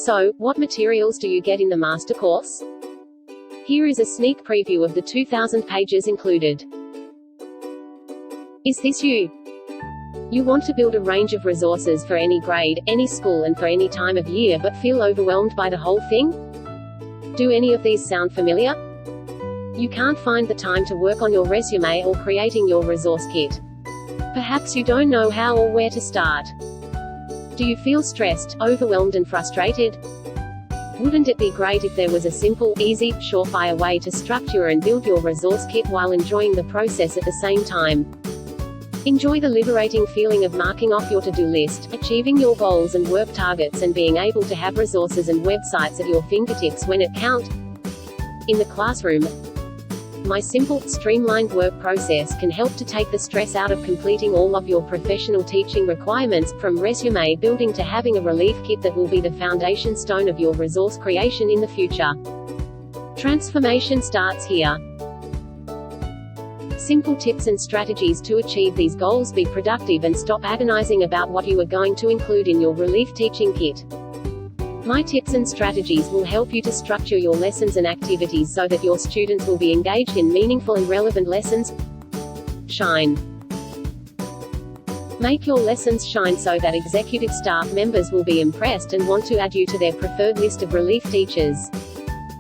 So, what materials do you get in the master course? Here is a sneak preview of the 2,000 pages included. Is this you? You want to build a range of resources for any grade, any school and for any time of year but feel overwhelmed by the whole thing? Do any of these sound familiar? You can't find the time to work on your resume or creating your resource kit. Perhaps you don't know how or where to start. Do you feel stressed, overwhelmed and frustrated? Wouldn't it be great if there was a simple, easy, surefire way to structure and build your resource kit while enjoying the process at the same time? Enjoy the liberating feeling of marking off your to-do list, achieving your goals and work targets and being able to have resources and websites at your fingertips when it counts. In the classroom, my simple, streamlined work process can help to take the stress out of completing all of your professional teaching requirements, from resume building to having a relief kit that will be the foundation stone of your resource creation in the future. Transformation starts here. Simple tips and strategies to achieve these goals. Be productive and stop agonizing about what you are going to include in your relief teaching kit. My tips and strategies will help you to structure your lessons and activities so that your students will be engaged in meaningful and relevant lessons. Shine. Make your lessons shine so that executive staff members will be impressed and want to add you to their preferred list of relief teachers.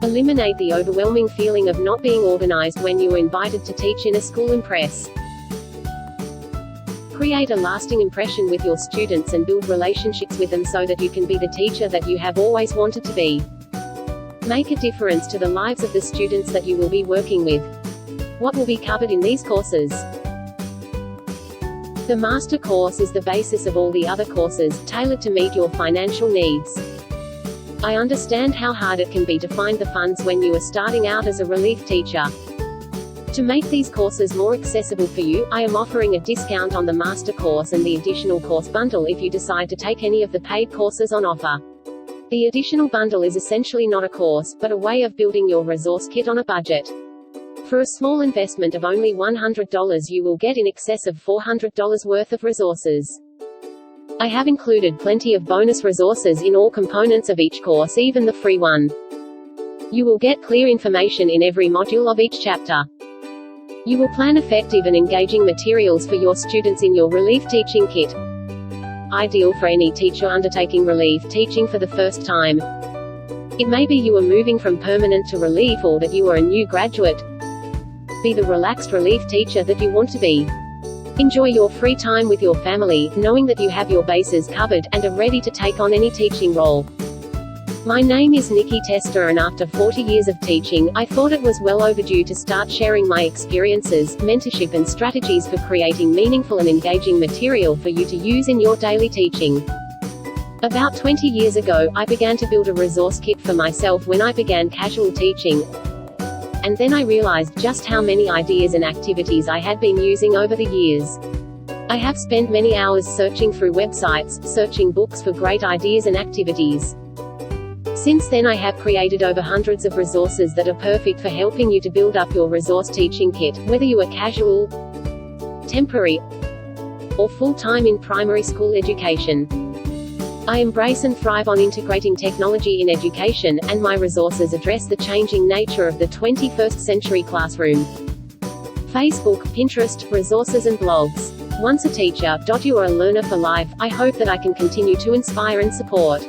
Eliminate the overwhelming feeling of not being organized when you are invited to teach in a school. Impress. Create a lasting impression with your students and build relationships with them so that you can be the teacher that you have always wanted to be. Make a difference to the lives of the students that you will be working with. What will be covered in these courses? The master course is the basis of all the other courses, tailored to meet your financial needs. I understand how hard it can be to find the funds when you are starting out as a relief teacher. To make these courses more accessible for you, I am offering a discount on the master course and the additional course bundle if you decide to take any of the paid courses on offer. The additional bundle is essentially not a course, but a way of building your resource kit on a budget. For a small investment of only $100, you will get in excess of $400 worth of resources. I have included plenty of bonus resources in all components of each course, even the free one. You will get clear information in every module of each chapter. You will plan effective and engaging materials for your students in your relief teaching kit. Ideal for any teacher undertaking relief teaching for the first time. It may be you are moving from permanent to relief, or that you are a new graduate. Be the relaxed relief teacher that you want to be. Enjoy your free time with your family, knowing that you have your bases covered, and are ready to take on any teaching role. My name is Nikki Tester, and after 40 years of teaching, I thought it was well overdue to start sharing my experiences, mentorship and strategies for creating meaningful and engaging material for you to use in your daily teaching. About 20 years ago, I began to build a resource kit for myself when I began casual teaching. And then I realized just how many ideas and activities I had been using over the years. I have spent many hours searching through websites, searching books for great ideas and activities. Since then I have created over hundreds of resources that are perfect for helping you to build up your resource teaching kit, whether you are casual, temporary, or full-time in primary school education. I embrace and thrive on integrating technology in education, and my resources address the changing nature of the 21st century classroom. Facebook, Pinterest, resources and blogs. Once a teacher, you are a learner for life. I hope that I can continue to inspire and support.